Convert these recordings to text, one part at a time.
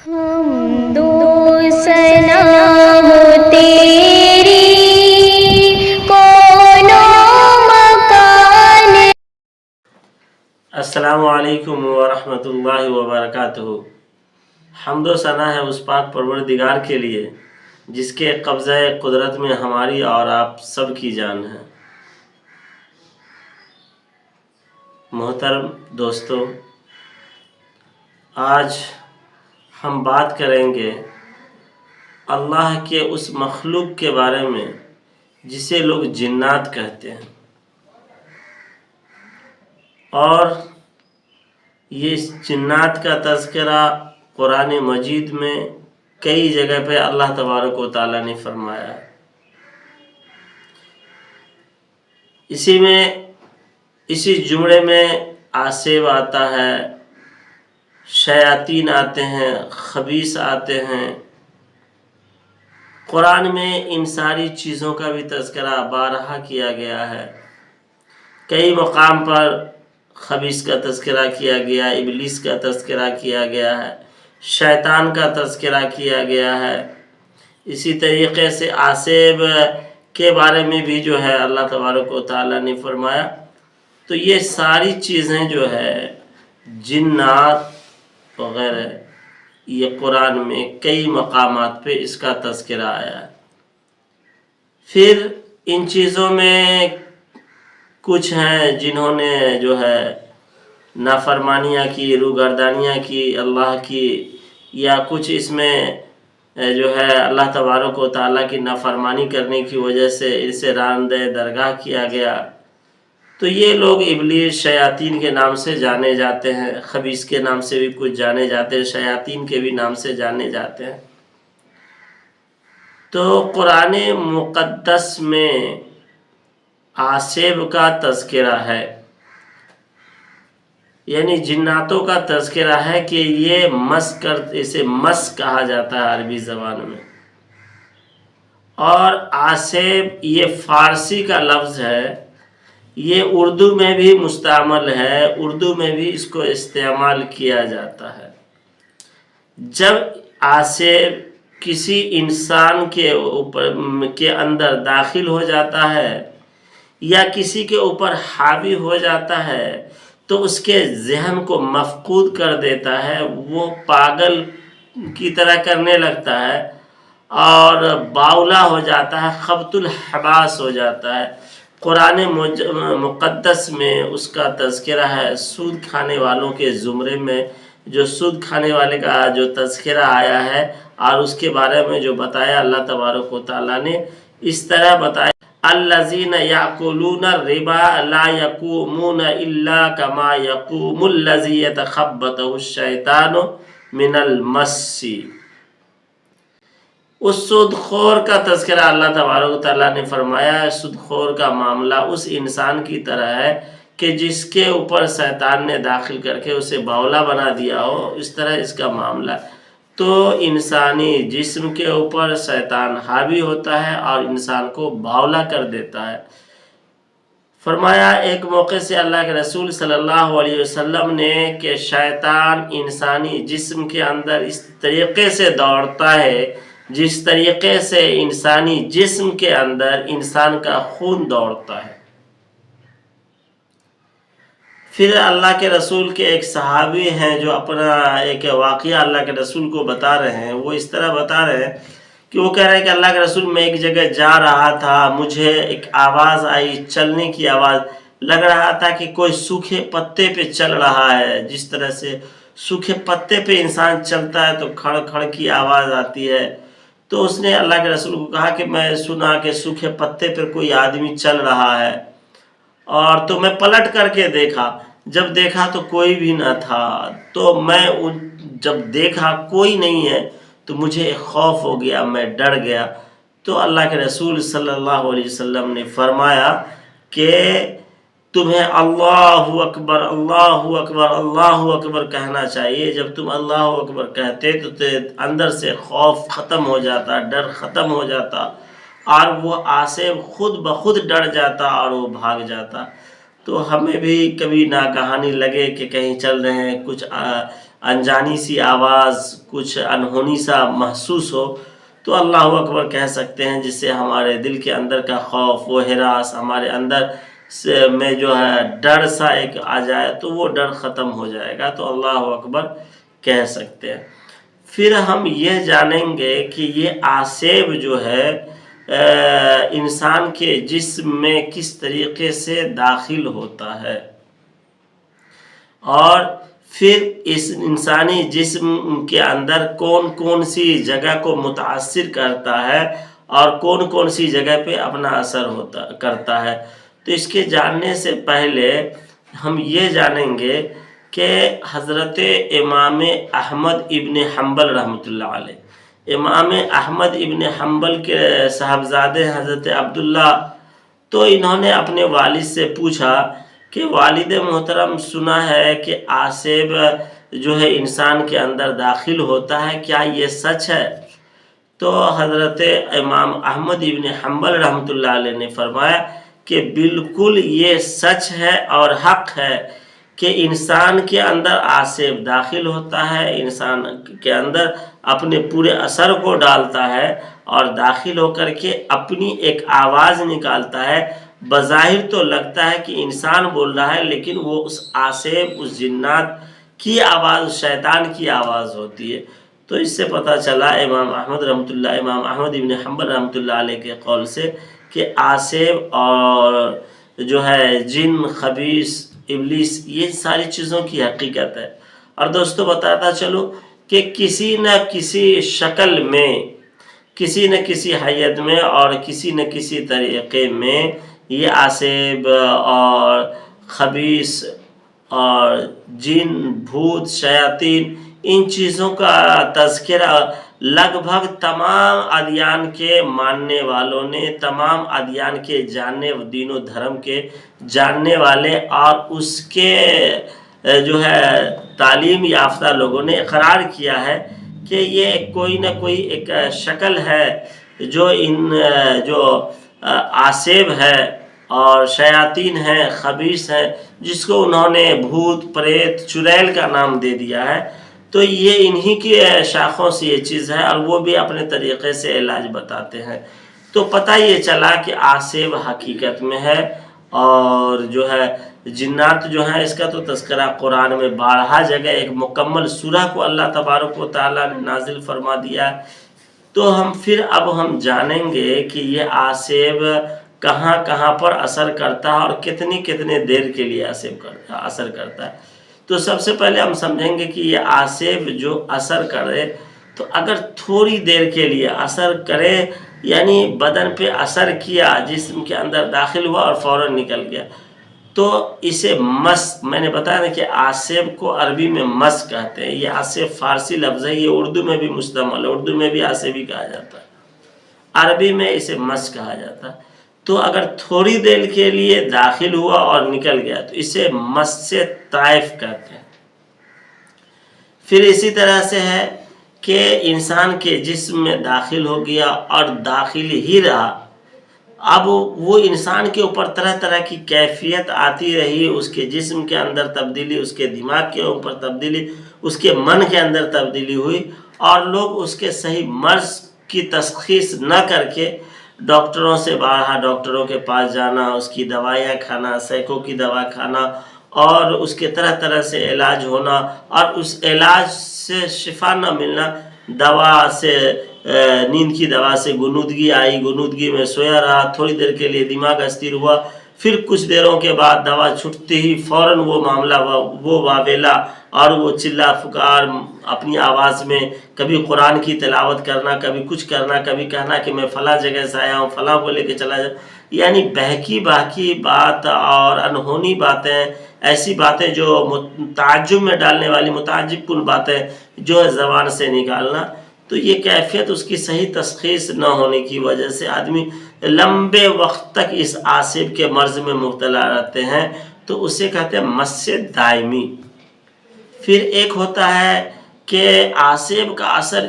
حمد و ثنا ہو تیری کون مکان۔ السلام علیکم ورحمۃ اللہ وبرکاتہ۔ حمد و ثنا ہے اس پاک پروردگار کے لیے جس کے قبضہ قدرت میں ہماری اور آپ سب کی جان ہے۔ محترم دوستو، آج ہم بات کریں گے اللہ کے اس مخلوق کے بارے میں جسے لوگ جنات کہتے ہیں، اور یہ جنات کا تذکرہ قرآن مجید میں کئی جگہ پہ اللہ تبارک و تعالیٰ نے فرمایا ہے۔ اسی جملے میں آصف آتا ہے، شیاطین آتے ہیں، خبیث آتے ہیں۔ قرآن میں ان ساری چیزوں کا بھی تذکرہ بارہا کیا گیا ہے۔ کئی مقام پر خبیث کا تذکرہ کیا گیا، ابلیس کا تذکرہ کیا گیا ہے، شیطان کا تذکرہ کیا گیا ہے۔ اسی طریقے سے آصف کے بارے میں بھی جو ہے اللہ تبارک و تعالیٰ نے فرمایا۔ تو یہ ساری چیزیں جو ہے جنات وغیرہ، یہ قرآن میں کئی مقامات پہ اس کا تذکرہ آیا ہے۔ پھر ان چیزوں میں کچھ ہیں جنہوں نے جو ہے نافرمانیاں کی، روگردانیاں کی اللہ کی، یا کچھ اس میں جو ہے اللہ تبارک و تعالیٰ کی نافرمانی کرنے کی وجہ سے اسے راندہ درگاہ کیا گیا۔ تو یہ لوگ ابلیس، شیاطین کے نام سے جانے جاتے ہیں، خبیث کے نام سے بھی کچھ جانے جاتے ہیں، شیاطین کے بھی نام سے جانے جاتے ہیں۔ تو قرآن مقدس میں آصف کا تذکرہ ہے، یعنی جناتوں کا تذکرہ ہے کہ یہ اسے مس کہا جاتا ہے عربی زبان میں۔ اور آصف یہ فارسی کا لفظ ہے، یہ اردو میں بھی مستعمل ہے، اردو میں بھی اس کو استعمال کیا جاتا ہے۔ جب آصف کسی انسان کے اندر داخل ہو جاتا ہے یا کسی کے اوپر حاوی ہو جاتا ہے تو اس کے ذہن کو مفقود کر دیتا ہے، وہ پاگل کی طرح کرنے لگتا ہے اور باولا ہو جاتا ہے، خبط الحواس ہو جاتا ہے۔ قرآن مقدس میں اس کا تذکرہ ہے۔ سود کھانے والوں کے زمرے میں جو سود کھانے والے کا جو تذکرہ آیا ہے اور اس کے بارے میں جو بتایا اللہ تبارک و تعالیٰ نے، اس طرح بتایا الذین یأکلون الربا لا یقومون الا کما یقوم الذی یتخبطہ الشیطان من المس۔ اس سود خور کا تذکرہ اللہ تبارک و تعالیٰ نے فرمایا ہے۔ سود خور کا معاملہ اس انسان کی طرح ہے کہ جس کے اوپر شیطان نے داخل کر کے اسے باولا بنا دیا ہو، اس طرح اس کا معاملہ ہے۔ تو انسانی جسم کے اوپر شیطان حاوی ہوتا ہے اور انسان کو باولا کر دیتا ہے۔ فرمایا ایک موقع سے اللہ کے رسول صلی اللہ علیہ وسلم نے کہ شیطان انسانی جسم کے اندر اس طریقے سے دوڑتا ہے جس طریقے سے انسانی جسم کے اندر انسان کا خون دوڑتا ہے۔ پھر اللہ کے رسول کے ایک صحابی ہیں جو اپنا ایک واقعہ اللہ کے رسول کو بتا رہے ہیں۔ وہ اس طرح بتا رہے ہیں کہ وہ کہہ رہے ہیں کہ اللہ کے رسول میں ایک جگہ جا رہا تھا، مجھے ایک آواز آئی، چلنے کی آواز، لگ رہا تھا کہ کوئی سوکھے پتے پہ چل رہا ہے۔ جس طرح سے سوکھے پتے پہ انسان چلتا ہے تو کھڑ کھڑ کی آواز آتی ہے۔ تو اس نے اللہ کے رسول کو کہا کہ میں سنا کہ سوکھے پتے پر کوئی آدمی چل رہا ہے، اور تو میں پلٹ کر کے دیکھا، جب دیکھا تو کوئی بھی نہ تھا۔ تو میں جب دیکھا کوئی نہیں ہے تو مجھے خوف ہو گیا، میں ڈر گیا۔ تو اللہ کے رسول صلی اللہ علیہ وسلم نے فرمایا کہ تمہیں اللہ اکبر اللہ اکبر اللہ اکبر کہنا چاہیے۔ جب تم اللہ اکبر کہتے تو اندر سے خوف ختم ہو جاتا، ڈر ختم ہو جاتا، اور وہ آصف خود بخود ڈر جاتا اور وہ بھاگ جاتا۔ تو ہمیں بھی کبھی ناگہانی لگے کہ کہیں چل رہے ہیں، کچھ انجانی سی آواز، کچھ انہونی سا محسوس ہو تو اللہ اکبر کہہ سکتے ہیں، جس سے ہمارے دل کے اندر کا خوف و ہراس، ہمارے اندر سے میں جو ہے ڈر سا ایک آ جائے تو وہ ڈر ختم ہو جائے گا، تو اللہ اکبر کہہ سکتے ہیں۔ پھر ہم یہ جانیں گے کہ یہ آسیب جو ہے انسان کے جسم میں کس طریقے سے داخل ہوتا ہے، اور پھر اس انسانی جسم کے اندر کون کون سی جگہ کو متاثر کرتا ہے اور کون کون سی جگہ پہ اپنا اثر کرتا ہے۔ تو اس کے جاننے سے پہلے ہم یہ جانیں گے کہ حضرت امام احمد ابن حنبل رحمۃ اللہ علیہ، امام احمد ابن حنبل کے صاحبزادے حضرت عبداللہ، تو انہوں نے اپنے والد سے پوچھا کہ والد محترم، سنا ہے کہ آسیب جو ہے انسان کے اندر داخل ہوتا ہے، کیا یہ سچ ہے؟ تو حضرت امام احمد ابن حنبل رحمۃ اللہ علیہ نے فرمایا کہ بالکل یہ سچ ہے اور حق ہے کہ انسان کے اندر آسیب داخل ہوتا ہے، انسان کے اندر اپنے پورے اثر کو ڈالتا ہے اور داخل ہو کر کے اپنی ایک آواز نکالتا ہے۔ بظاہر تو لگتا ہے کہ انسان بول رہا ہے، لیکن وہ اس آسیب، اس جنات کی آواز، اس شیطان کی آواز ہوتی ہے۔ تو اس سے پتہ چلا امام احمد ابن حنبل رحمۃ اللہ علیہ کے قول سے کہ آسیب اور جو ہے جن، خبیث، ابلیس، یہ ساری چیزوں کی حقیقت ہے۔ اور دوستو بتاتا چلو کہ کسی نہ کسی شکل میں، کسی نہ کسی حیت میں اور کسی نہ کسی طریقے میں یہ آسیب اور خبیث اور جن، بھوت، شیاطین، ان چیزوں کا تذکرہ لگ بھگ تمام ادیان کے ماننے والوں نے، تمام ادیان کے جاننے، دین و دھرم کے جاننے والے اور اس کے جو ہے تعلیم یافتہ لوگوں نے اقرار کیا ہے کہ یہ کوئی نہ کوئی ایک شکل ہے جو جو آسیب ہے اور شیاطین ہیں، خبیث ہیں، جس کو انہوں نے بھوت، پریت، چڑیل کا نام دے دیا ہے۔ تو یہ انہی کی شاخوں سے یہ چیز ہے، اور وہ بھی اپنے طریقے سے علاج بتاتے ہیں۔ تو پتہ یہ چلا کہ آسیب حقیقت میں ہے، اور جو ہے جنات جو ہیں اس کا تو تذکرہ قرآن میں 12 جگہ ایک مکمل سورہ کو اللہ تبارک و تعالیٰ نے نازل فرما دیا ہے۔ تو اب ہم جانیں گے کہ یہ آسیب کہاں کہاں پر اثر کرتا ہے اور کتنے دیر کے لیے اثر کرتا ہے۔ تو سب سے پہلے ہم سمجھیں گے کہ یہ آسیب جو اثر کرے، تو اگر تھوڑی دیر کے لیے اثر کرے، یعنی بدن پہ اثر کیا، جسم کے اندر داخل ہوا اور فوراً نکل گیا، تو اسے مس، میں نے بتایا نا کہ آسیب کو عربی میں مس کہتے ہیں۔ یہ آسیب فارسی لفظ ہے، یہ اردو میں بھی مستعمل ہے، اردو میں بھی آسیب ہی کہا جاتا ہے، عربی میں اسے مس کہا جاتا ہے۔ تو اگر تھوڑی دیر کے لیے داخل ہوا اور نکل گیا تو اسے مس سے طائف کہتے ہیں۔ پھر اسی طرح سے ہے کہ انسان کے جسم میں داخل ہو گیا اور داخل ہی رہا، اب وہ انسان کے اوپر طرح طرح کی کیفیت آتی رہی، اس کے جسم کے اندر تبدیلی، اس کے دماغ کے اوپر تبدیلی، اس کے من کے اندر تبدیلی ہوئی، اور لوگ اس کے صحیح مرض کی تشخیص نہ کر کے ڈاکٹروں سے باہر، ڈاکٹروں کے پاس جانا، اس کی دوائیاں کھانا، سینکڑوں کی دوا کھانا، اور اس کے طرح طرح سے علاج ہونا، اور اس علاج سے شفا نہ ملنا، دوا سے، نیند کی دوا سے گنودگی آئی، گنودگی میں سویا رہا، تھوڑی دیر کے لیے دماغ استھر ہوا، پھر کچھ دیروں کے بعد دوا چھٹتے ہی فوراً وہ معاملہ، وہ واویلا اور وہ چلا پکار اپنی آواز میں، کبھی قرآن کی تلاوت کرنا، کبھی کچھ کرنا، کبھی کہنا کہ میں فلاں جگہ سے آیا ہوں، فلاں کو لے کے چلا جاؤں، یعنی بہکی باکی بات اور انہونی باتیں، ایسی باتیں جو تعجب میں ڈالنے والی، متعجب کن باتیں جو ہے زبان سے نکالنا، تو یہ کیفیت اس کی صحیح تشخیص نہ ہونے کی وجہ سے آدمی لمبے وقت تک اس آسیب کے مرض میں مبتلا رہتے ہیں، تو اسے کہتے ہیں مس دائمی۔ پھر ایک ہوتا ہے کہ آسیب کا اثر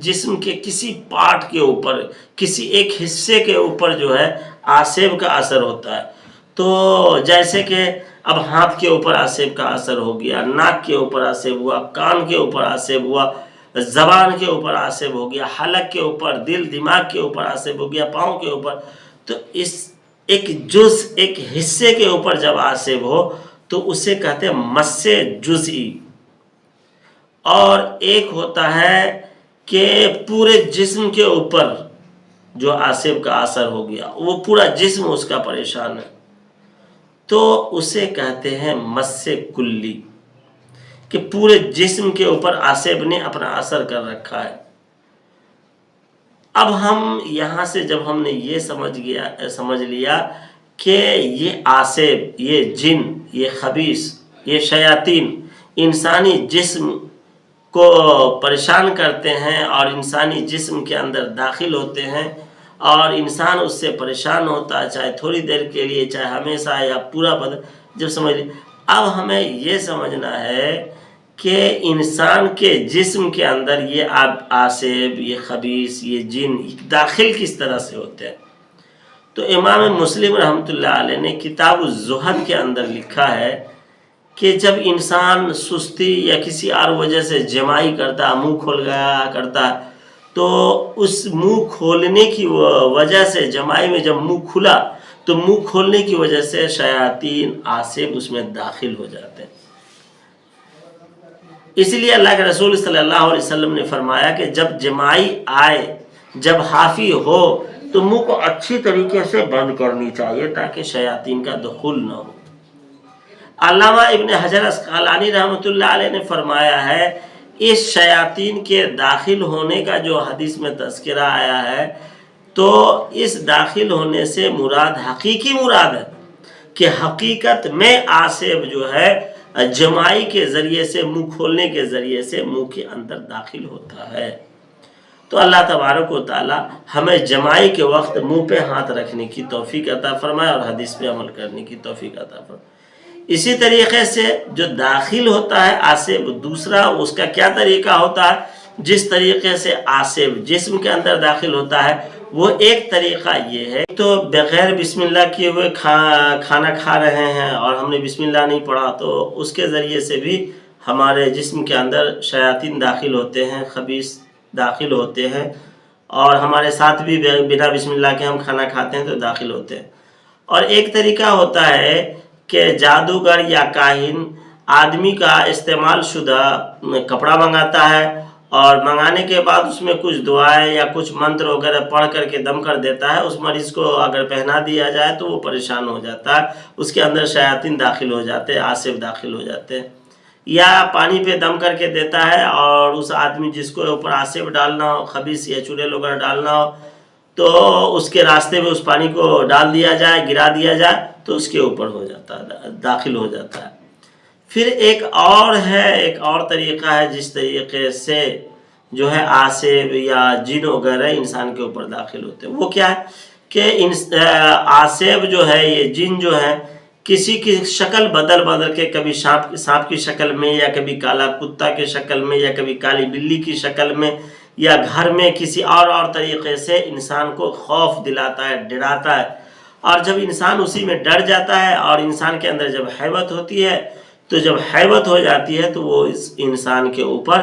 جسم کے کسی پارٹ کے اوپر، کسی ایک حصے کے اوپر جو ہے آسیب کا اثر ہوتا ہے۔ تو جیسے کہ اب ہاتھ کے اوپر آسیب کا اثر ہو گیا، ناک کے اوپر آسیب ہوا، کان کے اوپر آسیب ہوا، زبان کے اوپر آسیب ہو گیا، حلق کے اوپر، دل دماغ کے اوپر آسیب ہو گیا، پاؤں کے اوپر. تو اس ایک جز، ایک حصے کے اوپر جب آسیب ہو تو اسے کہتے ہیں مس جزئی. اور ایک ہوتا ہے کہ پورے جسم کے اوپر جو آسیب کا اثر ہو گیا، وہ پورا جسم اس کا پریشان ہے، تو اسے کہتے ہیں مس کلی، کہ پورے جسم کے اوپر آسیب نے اپنا اثر کر رکھا ہے. اب ہم یہاں سے جب ہم نے یہ سمجھ لیا کہ یہ آسیب، یہ جن، یہ خبیث، یہ شیاطین انسانی جسم کو پریشان کرتے ہیں اور انسانی جسم کے اندر داخل ہوتے ہیں اور انسان اس سے پریشان ہوتا ہے، چاہے تھوڑی دیر کے لیے، چاہے ہمیشہ، یا پورا بدن. جب سمجھ لیں، اب ہمیں یہ سمجھنا ہے کہ انسان کے جسم کے اندر یہ آسیب، یہ خبیث، یہ جن داخل کس طرح سے ہوتے ہیں. تو امام مسلم رحمۃ اللہ علیہ نے کتاب الزہد کے اندر لکھا ہے کہ جب انسان سستی یا کسی اور وجہ سے جمائی کرتا ہے، منہ کھول گیا کرتا ہے، تو اس منہ کھولنے کی وجہ سے، جمائی میں جب منہ کھلا تو منہ کھولنے کی وجہ سے شیاطین آسیب اس میں داخل ہو جاتے ہیں. اس لیے اللہ کے رسول صلی اللہ علیہ وسلم نے فرمایا کہ جب جمائی آئے، جب حافی ہو، تو منہ کو اچھی طریقے سے بند کرنی چاہیے تاکہ شیاطین کا دخول نہ ہو. علامہ ابن حجر اسقلانی رحمۃ اللہ علیہ نے فرمایا ہے اس شیاطین کے داخل ہونے کا جو حدیث میں تذکرہ آیا ہے، تو اس داخل ہونے سے مراد حقیقی مراد ہے کہ حقیقت میں آسیب جو ہے جمائی کے ذریعے سے، منہ کھولنے کے ذریعے سے منہ کے اندر داخل ہوتا ہے. تو اللہ تبارک و تعالی ہمیں جمائی کے وقت منہ پہ ہاتھ رکھنے کی توفیق عطا فرمائے اور حدیث پہ عمل کرنے کی توفیق عطا فرمائے. اسی طریقے سے جو داخل ہوتا ہے آسیب، دوسرا اس کا کیا طریقہ ہوتا ہے؟ جس طریقے سے آسیب جسم کے اندر داخل ہوتا ہے، وہ ایک طریقہ یہ ہے تو بغیر بسم اللہ کیے ہوئے کھانا کھا رہے ہیں اور ہم نے بسم اللہ نہیں پڑھا، تو اس کے ذریعے سے بھی ہمارے جسم کے اندر شیاطین داخل ہوتے ہیں، خبیث داخل ہوتے ہیں، اور ہمارے ساتھ بھی بنا بسم اللہ کے ہم کھانا کھاتے ہیں تو داخل ہوتے ہیں. اور ایک طریقہ ہوتا ہے کہ جادوگر یا کاہن آدمی کا استعمال شدہ کپڑا منگاتا ہے اور منگانے کے بعد اس میں کچھ دعائیں یا کچھ منتر وغیرہ پڑھ کر کے دم کر دیتا ہے. اس مریض کو اگر پہنا دیا جائے تو وہ پریشان ہو جاتا ہے، اس کے اندر شیاطین داخل ہو جاتے ہیں، آسیب داخل ہو جاتے ہیں. یا پانی پہ دم کر کے دیتا ہے اور اس آدمی جس کو اوپر آسیب ڈالنا ہو، خبیث یا چڑیل وغیرہ ڈالنا ہو، تو اس کے راستے میں اس پانی کو ڈال دیا جائے، گرا دیا جائے تو اس کے اوپر ہو جاتا ہے، داخل ہو جاتا ہے. پھر ایک اور طریقہ ہے جس طریقے سے جو ہے آسیب یا جن وغیرہ انسان کے اوپر داخل ہوتے ہیں. وہ کیا ہے کہ آسیب جو ہے، یہ جن جو ہے، کسی کی شکل بدل کے، کبھی سانپ کی شکل میں، یا کبھی کالا کتا کی شکل میں، یا کبھی کالی بلی کی شکل میں، یا گھر میں کسی اور طریقے سے انسان کو خوف دلاتا ہے، ڈراتا ہے. اور جب انسان اسی میں ڈر جاتا ہے اور انسان کے اندر جب حیبت ہوتی ہے، تو جب حیبت ہو جاتی ہے تو وہ اس انسان کے اوپر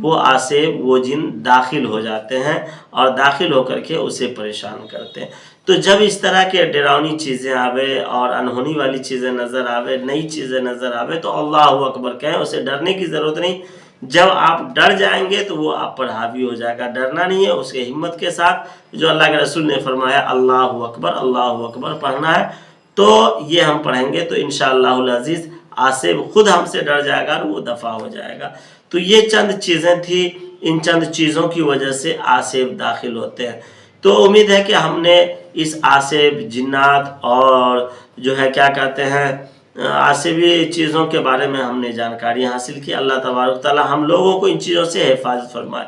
وہ آسیب، وہ جن داخل ہو جاتے ہیں اور داخل ہو کر کے اسے پریشان کرتے ہیں. تو جب اس طرح کے ڈراؤنی چیزیں آوے اور انہونی والی چیزیں نظر آوے، نئی چیزیں نظر آوے، تو اللہ اکبر کہیں، اسے ڈرنے کی ضرورت نہیں. جب آپ ڈر جائیں گے تو وہ آپ پر حاوی ہو جائے گا. ڈرنا نہیں ہے، اس کے ہمت کے ساتھ جو اللہ کے رسول نے فرمایا اللہ اکبر پڑھنا ہے، تو یہ ہم پڑھیں گے تو انشاءاللہ العزیز آسیب خود ہم سے ڈر جائے گا اور وہ دفع ہو جائے گا. تو یہ چند چیزیں تھی، ان چند چیزوں کی وجہ سے آسیب داخل ہوتے ہیں. تو امید ہے کہ ہم نے اس آسیب، جنات اور جو ہے کیا کہتے ہیں آسیبی چیزوں کے بارے میں ہم نے جانکاری حاصل کی. اللہ تبارک تعالی ہم لوگوں کو ان چیزوں سے حفاظت فرمائے.